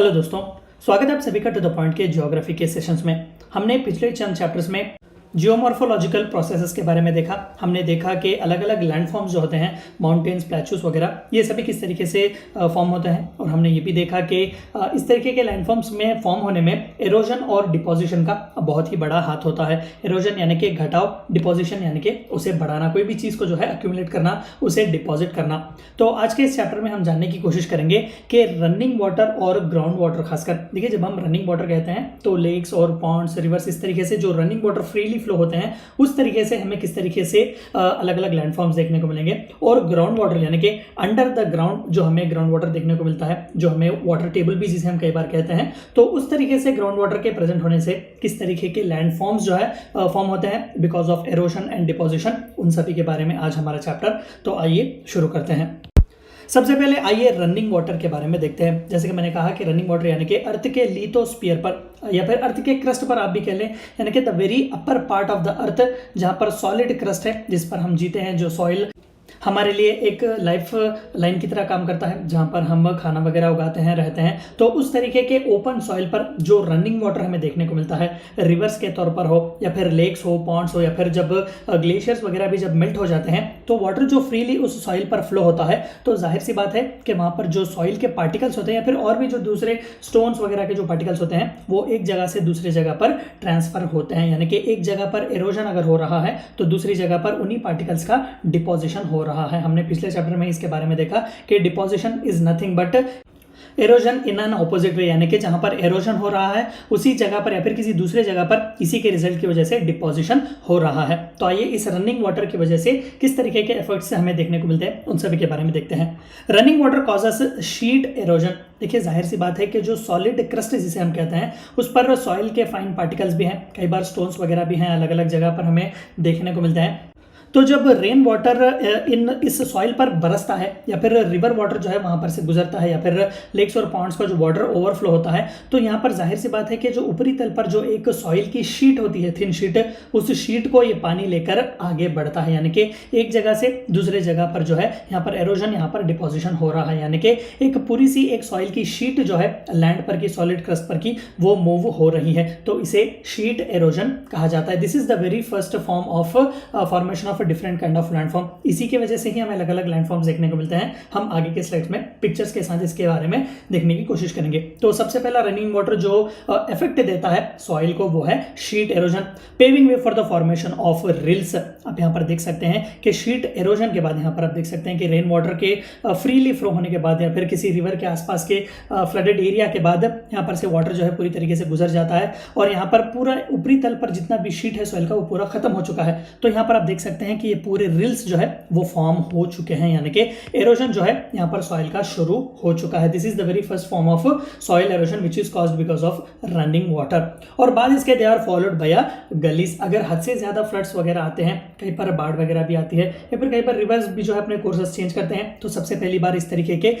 Hello दोस्तों, स्वागत है आप सभी का टू द पॉइंट के ज्योग्राफी के सेशंस में। हमने पिछले चंद चैप्टर्स में जियोमॉर्फोलॉजिकल प्रोसेसेस के बारे में देखा। हमने देखा कि अलग अलग लैंडफॉर्म्स जो होते हैं, माउंटेन्स, प्लेचूस वगैरह, ये सभी किस तरीके से फॉर्म होते हैं। और हमने ये भी देखा कि इस तरीके के लैंडफॉर्म्स में फॉर्म होने में एरोजन और डिपोजिशन का बहुत ही बड़ा हाथ होता है। एरोजन यानी कि घटाव, डिपोजिशन यानी कि उसे बढ़ाना, कोई भी चीज़ को जो है एक्यूमुलेट करना, उसे डिपॉजिट करना। तो आज के इस चैप्टर में हम जानने की कोशिश करेंगे कि रनिंग वाटर और ग्राउंड वाटर, खासकर देखिए जब हम रनिंग वाटर कहते हैं तो लेक्स और पॉन्ड्स, रिवर्स, इस तरीके से जो रनिंग वाटर फ्रीली फ्लो होते हैं, उस तरीके से हमें किस तरीके से अलग अलग लैंडफॉर्म्स देखने को मिलेंगे। और ग्राउंड वाटर यानी कि अंडर द ग्राउंड जो हमें ग्राउंड वाटर देखने को मिलता है, जो हमें वाटर टेबल भी जिसे हम कई बार कहते हैं, तो उस तरीके से ग्राउंड वाटर के प्रेजेंट होने से किस तरीके के लैंडफॉर्म्स जो है फॉर्म होते हैं because of erosion and deposition, उन सभी के बारे में आज हमारा चैप्टर। तो आइए शुरू करते हैं। सबसे पहले आइए रनिंग वाटर के बारे में देखते हैं। जैसे कि मैंने कहा कि रनिंग वाटर यानी कि अर्थ के लिथोस्फीयर पर या फिर अर्थ के क्रस्ट पर आप भी कह लें, यानी कि the very upper part of the earth, जहां पर सॉलिड क्रस्ट है, जिस पर हम जीते हैं, जो सॉइल हमारे लिए एक लाइफ लाइन की तरह काम करता है, जहां पर हम खाना वगैरह उगाते हैं, रहते हैं। तो उस तरीके के ओपन सॉइल पर जो रनिंग वाटर हमें देखने को मिलता है, रिवर्स के तौर पर हो या फिर लेक्स हो, पॉन्ड्स हो, या फिर जब ग्लेशियर्स वगैरह भी जब मेल्ट हो जाते हैं तो वाटर जो फ्रीली उस सॉइल पर फ्लो होता है, तो जाहिर सी बात है कि वहां पर जो सॉइल के पार्टिकल्स होते हैं या फिर और भी जो दूसरे स्टोन्स वगैरह के जो पार्टिकल्स होते हैं, वो एक जगह से दूसरी जगह पर ट्रांसफर होते हैं। यानी कि एक जगह पर एरोजन अगर हो रहा है तो दूसरी जगह पर उन्हीं पार्टिकल्स का डिपोजिशन हो रहा है। हमने पिछले चैप्टर में इसके बारे में देखा कि deposition is nothing but halogen in an opposite way, यानी कि जहां पर एरोजन हो रहा है उसी जगह पर या फिर किसी दूसरे जगह पर इसी के रिजल्ट की वजह से डिपोजिशन हो रहा है। तो आइए इस रनिंग वाटर की वजह से किस तरीके के इफेक्ट्स हमें देखने को मिलते हैं, उन सभी के बारे में देखते हैं। Running water causes sheet halogen. देखिए जाहिर सी बात है कि जो सॉलिड क्रस्ट जिसे हम कहते हैं, उस पर सॉइल के फाइन पार्टिकल्स भी हैं, कई बार स्टोन्स वगैरह भी हैं, अलग अलग जगह पर हमें देखने को मिलते हैं। तो जब रेन वाटर इस सॉइल पर बरसता है या फिर रिवर वाटर जो है वहां पर से गुजरता है या फिर लेक्स और पॉन्ड्स का जो वाटर ओवरफ्लो होता है, तो यहाँ पर जाहिर सी बात है कि जो ऊपरी तल पर जो एक सॉइल की शीट होती है, थिन शीट, उस शीट को ये पानी लेकर आगे बढ़ता है। यानी कि एक जगह से दूसरे जगह पर जो है यहाँ पर एरोजन, यहाँ पर डिपोजिशन हो रहा है। यानी कि एक पूरी सी एक सॉइल की शीट जो है लैंड पर की, सॉलिड क्रस्ट पर की, वो मूव हो रही है, तो इसे शीट एरोजन कहा जाता है। This is the very first form of formation of different kind of landform. इसी की वजह से ही हमें अलग अलग लैंडफॉर्म्स देखने को मिलते हैं। हम आगे के स्लाइड्स में पिक्चर्स के साथ इसके बारे में देखने की कोशिश करेंगे। तो सबसे पहला रनिंग वाटर जो इफेक्ट देता है सॉइल को, वो है sheet halogen, paving way for the formation of reels. आप यहाँ पर देख सकते हैं कि शीट एरोजन के बाद यहाँ पर आप देख सकते हैं कि रेन वाटर के फ्रीली फ्लो होने के बाद या फिर किसी रिवर के आसपास के फ्लडेड एरिया के बाद यहाँ पर से वाटर जो है पूरी तरीके से गुजर जाता है और यहाँ पर पूरा ऊपरी तल पर जितना भी शीट है सॉइल का, वो पूरा खत्म हो चुका है। तो यहाँ पर आप देख सकते हैं कि ये पूरे रिल्स जो है वो फॉर्म हो चुके हैं, यानी कि एरोजन जो है यहाँ पर सॉइल का शुरू हो चुका है। This is the very first form of soil halogen which is caused because of running water. और बाद इसके दे आर फॉलोड बाय गलीज। अगर हद से ज्यादा फ्लड्स वगैरह आते हैं, कहीं पर बाढ़ वगैरह भी आती है या फिर कहीं पर रिवर्स भी जो है अपने कोर्सेस चेंज करते हैं, तो सबसे पहली बार इस तरीके के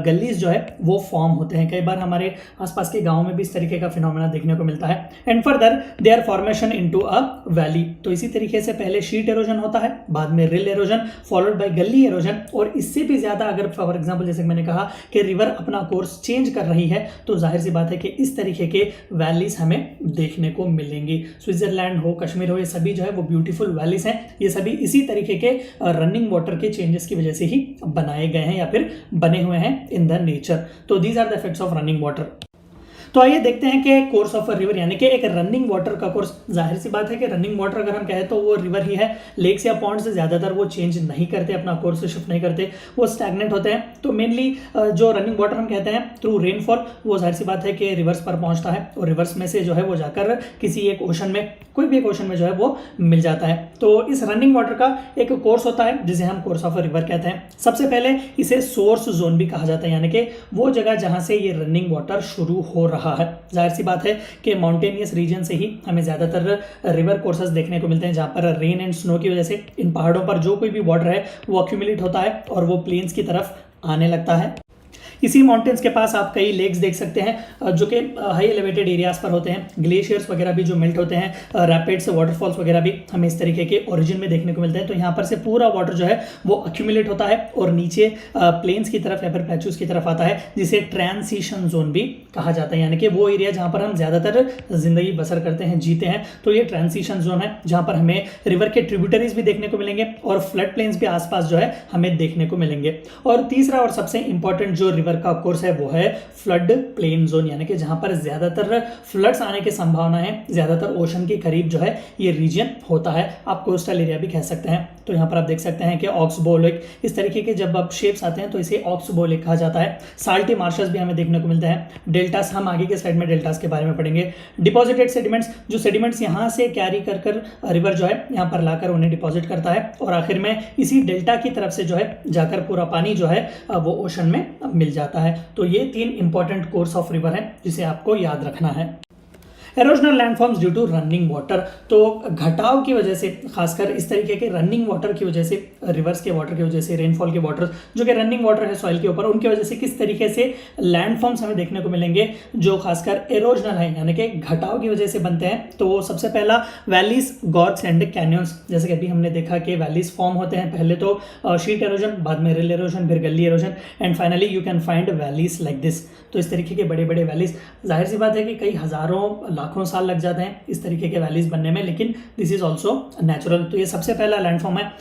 गलीज जो है वो फॉर्म होते हैं। कई बार हमारे आसपास के गाँव में भी इस तरीके का फिनोमेना देखने को मिलता है। And further they are formation into a valley. तो इसी तरीके से पहले शीट एरोजन होता है, बाद में रिल एरोजन, फॉलोड बाय गली एरोजन। और इससे भी ज्यादा अगर फॉर एग्जांपल जैसे मैंने कहा कि रिवर अपना कोर्स चेंज कर रही है, तो जाहिर सी बात है कि इस तरीके के वैलीज हमें देखने को मिलेंगी। स्विट्जरलैंड हो, कश्मीर हो, ये सभी जो है वो ब्यूटीफुल वैलीज हैं। ये सभी इसी तरीके के रनिंग वाटर के चेंजेस की वजह से ही बनाए गए हैं या फिर बने हुए हैं इन द नेचर। तो these are the effects of running water. तो आइए देखते हैं कि कोर्स ऑफ अ रिवर यानी कि एक रनिंग वाटर का कोर्स। जाहिर सी बात है कि रनिंग वाटर अगर हम कहें तो वो रिवर ही है। लेक्स या पॉन्ड से ज़्यादातर वो चेंज नहीं करते, अपना कोर्स शिफ्ट नहीं करते, वो स्टैग्नेंट होते हैं। तो मेनली जो रनिंग वाटर हम कहते हैं थ्रू रेनफॉल, वो जाहिर सी बात है कि रिवर्स पर पहुंचता है और रिवर्स में से जो है वो जाकर किसी एक ओशन में, कोई भी एक ओशन में जो है वो मिल जाता है। तो इस रनिंग वाटर का एक कोर्स होता है जिसे हम कोर्स ऑफ अ रिवर कहते हैं। सबसे पहले इसे सोर्स जोन भी कहा जाता है, यानी कि वो जगह जहां से ये रनिंग वाटर शुरू हो रहा है। जाहिर सी बात है कि माउंटेनियस रीजन से ही हमें ज्यादातर रिवर कोर्सेज देखने को मिलते हैं, जहां पर रेन एंड स्नो की वजह से इन पहाड़ों पर जो कोई भी वाटर है वो अक्यूमुलेट होता है और वो प्लेन्स की तरफ आने लगता है। इसी माउंटेन्स के पास आप कई लेक्स देख सकते हैं जो कि हाई एलिवेटेड एरियाज पर होते हैं। ग्लेशियर्स वगैरह भी जो मेल्ट होते हैं, रैपिड्स, वाटरफॉल्स वगैरह भी हमें इस तरीके के ओरिजिन में देखने को मिलते हैं। तो यहाँ पर से पूरा वाटर जो है वो अक्यूमुलेट होता है और नीचे प्लेन्स की तरफ या फिर प्लेट्यूज की तरफ आता है, जिसे ट्रांजिशन जोन भी कहा जाता है, यानी कि वो एरिया जहाँ पर हम ज़्यादातर जिंदगी बसर करते हैं, जीते हैं। तो ये ट्रांजिशन जोन है जहाँ पर हमें रिवर के ट्रिब्यूटरीज भी देखने को मिलेंगे और फ्लड प्लेन्स भी आसपास जो है हमें देखने को मिलेंगे। और तीसरा और सबसे इंपॉर्टेंट जो रिवर का कोर्स है वो है फ्लड प्लेन जोन, यानी कि जहां पर ज्यादातर फ्लड्स आने की संभावना है, ज्यादातर ओशन के करीब जो है ये रीजन होता है। आप कोस्टल एरिया भी कह सकते हैं। तो यहाँ पर आप देख सकते हैं कि ऑक्सबो लेक, इस तरीके के जब अब शेप्स आते हैं तो इसे ऑक्सबो लेक कहा जाता है। साल्टी मार्शल्स भी हमें देखने को मिलते हैं। डेल्टास, हम आगे के साइड में डेल्टास के बारे में पढ़ेंगे। डिपॉजिटेड सेडिमेंट्स, जो सेडिमेंट्स यहाँ से कैरी कर रिवर जो है यहाँ पर लाकर उन्हें डिपॉजिट करता है और आखिर में इसी डेल्टा की तरफ से जो है जाकर पूरा पानी जो है वो ओशन में मिल जाता है। तो ये 3 इंपॉर्टेंट कोर्स ऑफ रिवर है जिसे आपको याद रखना है। Erosional landforms due to running water, तो घटाव की वजह से, खासकर इस तरीके के रनिंग वाटर की वजह से, रिवर्स के वाटर की वजह से, रेनफॉल के वाटर जो कि रनिंग वाटर है सॉइल के ऊपर, उनकी वजह से किस तरीके से लैंडफॉर्म्स हमें देखने को मिलेंगे जो खासकर एरोजनल है, यानी कि घटाव की वजह से बनते हैं। तो सबसे पहला वैलीज, गॉर्ज एंड कैन्यंस। जैसे कि अभी हमने देखा कि वैलीज फॉर्म होते हैं, पहले तो शीट एरोजन, बाद में रिल एरोजन, फिर गली halogen and finally you can find valleys like this. तो इस तरीके के बड़े बड़े वैलीज, जाहिर सी बात है कि कई हजारों लाखों साल लग जाते हैं इस तरीके के वैलीज बनने में, लेकिन दिस इज ऑल्सो नेचुरल। तो ये सबसे पहला लैंडफॉर्म है।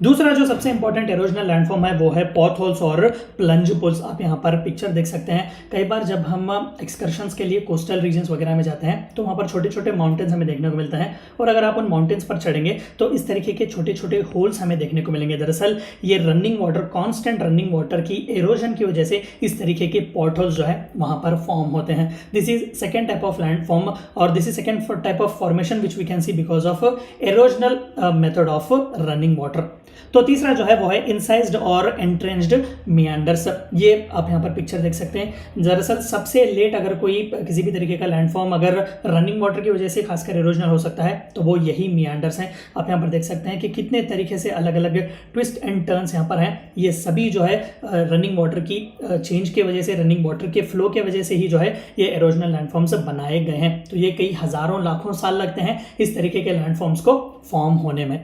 दूसरा जो सबसे इंपॉर्टेंट एरोजनल लैंडफॉर्म है वो है पॉथ होल्स और प्लंज पुल्स। आप यहाँ पर पिक्चर देख सकते हैं। कई बार जब हम एक्सकर्शंस के लिए कोस्टल रीजन्स वगैरह में जाते हैं तो वहाँ पर छोटे छोटे माउंटेन्स हमें देखने को मिलता है और अगर आप उन माउंटेन्स पर चढ़ेंगे तो इस तरीके के छोटे छोटे होल्स हमें देखने को मिलेंगे। दरअसल ये running water, constant running water की एरोजन की वजह से इस तरीके के पॉथ होल्स जो है वहाँ पर फॉर्म होते हैं। This is second type of landform और this is second type of formation which we can see because of erosional method of running water. तो तीसरा जो है वो है इंसाइज्ड और एंट्रेंज्ड मियांडर्स। ये आप यहाँ पर पिक्चर देख सकते हैं। दरअसल सबसे लेट अगर कोई किसी भी तरीके का लैंडफॉर्म अगर रनिंग वाटर की वजह से खासकर एरोजनल हो सकता है तो वो यही मियांडर्स हैं। आप यहाँ पर देख सकते हैं कि कितने तरीके से अलग अलग ट्विस्ट एंड टर्न्स यहाँ पर हैं। ये सभी जो है रनिंग वाटर की चेंज की वजह से, रनिंग वाटर के फ्लो की वजह से ही जो है ये एरोजनल लैंडफॉर्म्स बनाए गए हैं। तो ये कई हजारों लाखों साल लगते हैं इस तरीके के लैंडफॉर्म्स को फॉर्म होने में।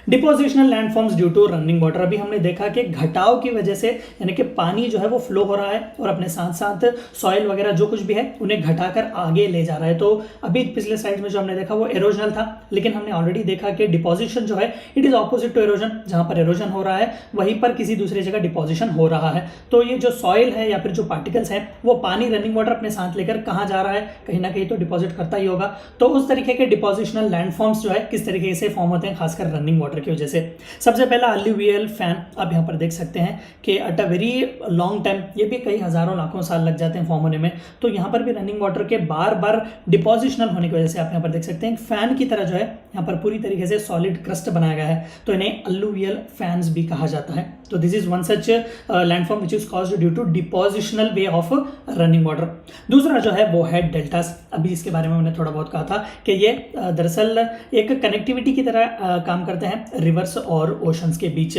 Depositional landforms due to running water, अभी हमने देखा कि घटाव की वजह से, यानी कि पानी जो है वो फ्लो हो रहा है और अपने साथ साथ सॉइल वगैरह जो कुछ भी है उन्हें घटाकर आगे ले जा रहा है। तो अभी पिछले स्लाइड में जो हमने देखा वो एरोजनल था, लेकिन हमने ऑलरेडी देखा कि डिपोजिशन जो है it is opposite to erosion. जहां पर एरोजन हो रहा है वहीं पर किसी दूसरी जगह डिपोजिशन हो रहा है। तो ये जो सॉइल है या फिर जो पार्टिकल्स हैं वो पानी, रनिंग वाटर अपने साथ लेकर कहाँ जा रहा है, कहीं ना कहीं तो डिपॉजिट करता ही होगा। तो उस तरीके के डिपोजिशनल लैंडफॉर्म्स जो है किस तरीके से फॉर्म होते हैं खासकर रनिंग वाटर की वजह से। सबसे पहला अलुवियल फैन, आप यहाँ पर देख सकते हैं कि at a very long time, ये भी कई हजारों लाखों साल लग जाते हैं फॉर्म होने में। तो यहाँ पर भी रनिंग वाटर के बार बार डिपोजिशनल होने की वजह से आप यहाँ पर देख सकते हैं फैन की तरह जो है यहाँ पर पूरी तरीके से सॉलिड क्रस्ट बनाया गया है। तो इन्हें अलुवियल फैंस भी कहा जाता है। तो this is one such landform which is caused due to depositional way of running water. दूसरा जो है वो है डेल्टास। अभी इसके बारे में मैंने थोड़ा बहुत कहा था कि ये दरअसल एक कनेक्टिविटी की तरह काम करते हैं रिवर्स और ओशंस के बीच।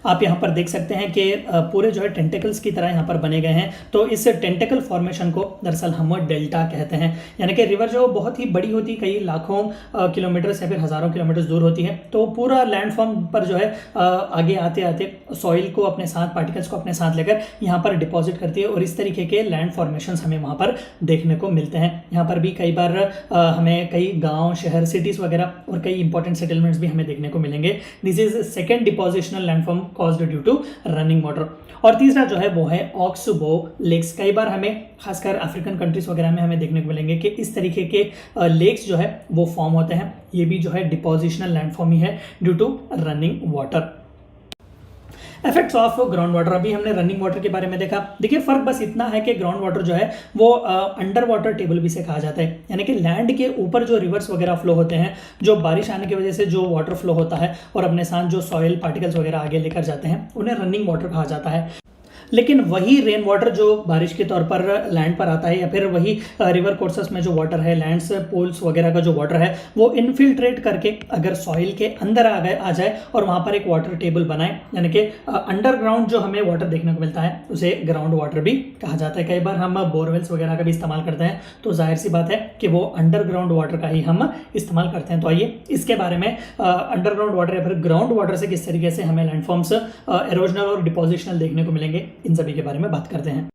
आप यहाँ पर देख सकते हैं कि पूरे जो है टेंटिकल्स की तरह यहाँ पर बने गए हैं। तो इस टेंटिकल फॉर्मेशन को दरअसल हम डेल्टा कहते हैं, यानी कि रिवर जो बहुत ही बड़ी होती है, कई लाखों किलोमीटर या फिर हजारों किलोमीटर दूर होती है। तो पूरा लैंडफॉर्म पर जो है आगे आते आते सॉइल को अपने साथ, पार्टिकल्स को अपने साथ लेकर यहाँ पर डिपॉजिट करती है और इस तरीके के लैंड फॉर्मेशंस हमें वहाँ पर देखने को मिलते हैं। यहाँ पर भी कई बार हमें कई गाँव, शहर, सिटीज़ वगैरह और कई इंपॉर्टेंट सेटलमेंट्स भी हमें देखने को मिलेंगे। This is second depositional landform caused due to running water. और तीसरा जो है वो है ऑक्सबो लेक्स। कई बार हमें खासकर अफ्रीकन कंट्रीज वगैरह में हमें देखने को मिलेंगे कि इस तरीके के लेक्स जो है वो फॉर्म होते हैं। ये भी जो है डिपोजिशनल लैंडफॉर्म ही है due to running water. Effects of ground water, अभी हमने रनिंग वाटर के बारे में देखा। देखिए फर्क बस इतना है कि ग्राउंड वाटर जो है वो अंडर वाटर टेबल भी से कहा जाता है, यानी कि लैंड के ऊपर जो रिवर्स वगैरह फ्लो होते हैं, जो बारिश आने की वजह से जो वाटर फ्लो होता है और अपने साथ जो सॉइल पार्टिकल्स वगैरह आगे लेकर जाते हैं, उन्हें रनिंग वाटर कहा जाता है। लेकिन वही रेन वाटर जो बारिश के तौर पर लैंड पर आता है या फिर वही रिवर कोर्सेस में जो वाटर है, लैंड्स पूल्स वगैरह का जो वाटर है, वो इनफिल्ट्रेट करके अगर सॉइल के अंदर आ जाए और वहाँ पर एक वाटर टेबल बनाए, यानी कि अंडरग्राउंड जो हमें वाटर देखने को मिलता है उसे ग्राउंड वाटर भी कहा जाता है। कई बार हम बोरवेल्स वगैरह का भी इस्तेमाल करते हैं, तो जाहिर सी बात है कि वो अंडरग्राउंड वाटर का ही हम इस्तेमाल करते हैं। तो आइए इसके बारे में अंडरग्राउंड वाटर या फिर ग्राउंड वाटर से किस तरीके से हमें लैंडफॉर्म्स एरोजनल और डिपोजिशनल देखने को मिलेंगे, इन सभी के बारे में बात करते हैं।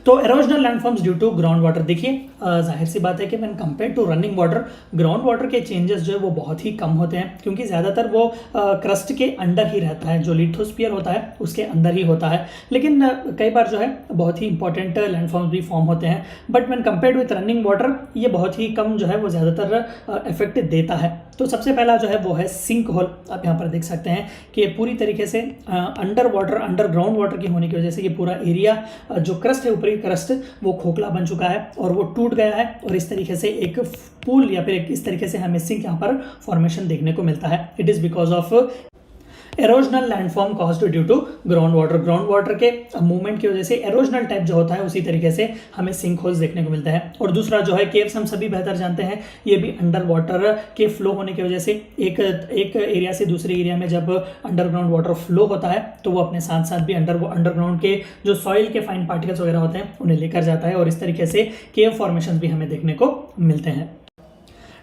तो erosional landforms due to ground water, देखिए जाहिर सी बात है कि when compare to running water, ground water के चेंजेस जो है वो बहुत ही कम होते हैं, क्योंकि ज़्यादातर वो क्रस्ट के अंडर ही रहता है, जो लिथोस्फीयर होता है उसके अंदर ही होता है। लेकिन कई बार जो है बहुत ही इंपॉर्टेंट लैंडफॉर्म्स भी फॉर्म होते हैं, but when compared with running water ये बहुत ही कम जो है वो ज़्यादातर इफेक्ट देता है। तो सबसे पहला जो है वो है सिंक होल। आप यहाँ पर देख सकते हैं कि पूरी तरीके से अंडरग्राउंड वाटर की होने की वजह से ये पूरा एरिया जो क्रस्ट है, ऊपरी क्रस्ट, वो खोखला बन चुका है और वो टूट गया है, और इस तरीके से एक पूल या फिर इस तरीके से हमें सिंक यहाँ पर फॉर्मेशन देखने को मिलता है। It is because of erosional landform caused due to ground water के मूवमेंट की वजह से एरोजनल टाइप जो होता है उसी तरीके से हमें सिंक होल्स देखने को मिलता है। और दूसरा जो है केव्स, हम सभी बेहतर जानते हैं, ये भी अंडर वाटर के फ्लो होने की वजह से एक एरिया से दूसरे एरिया में जब अंडरग्राउंड वाटर फ्लो होता है तो वो अपने साथ साथ भी अंडरग्राउंड के जो सॉइल के फाइन पार्टिकल्स वगैरह होते हैं उन्हें लेकर जाता है, और इस तरीके से केव फॉर्मेशन भी हमें देखने को मिलते हैं।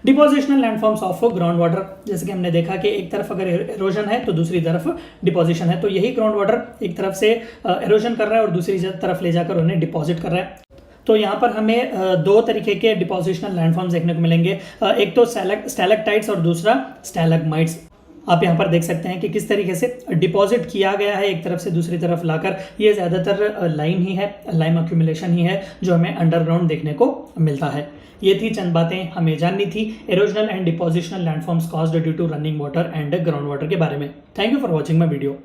Depositional landforms of ground water, जैसे कि हमने देखा कि एक तरफ अगर एरोजन है तो दूसरी तरफ डिपोजिशन है, तो यही ग्राउंड वाटर एक तरफ से एरोजन कर रहा है और दूसरी तरफ ले जाकर उन्हें डिपॉजिट कर रहा है। तो यहाँ पर हमें दो तरीके के डिपोजिशनल लैंडफॉर्म्स देखने को मिलेंगे, एक तो स्टैलेक्टाइट्स और दूसरा स्टैलेग्माइट्स। आप यहाँ पर देख सकते हैं कि किस तरीके से डिपॉजिट किया गया है एक तरफ से दूसरी तरफ लाकर। ये ज़्यादातर लाइम ही है, लाइम अक्यूमुलेशन ही है जो हमें अंडरग्राउंड देखने को मिलता है। ये थी चंद बातें हमें जाननी थी erosional and depositional landforms caused due to running water and ground water के बारे में। Thank you for watching my video.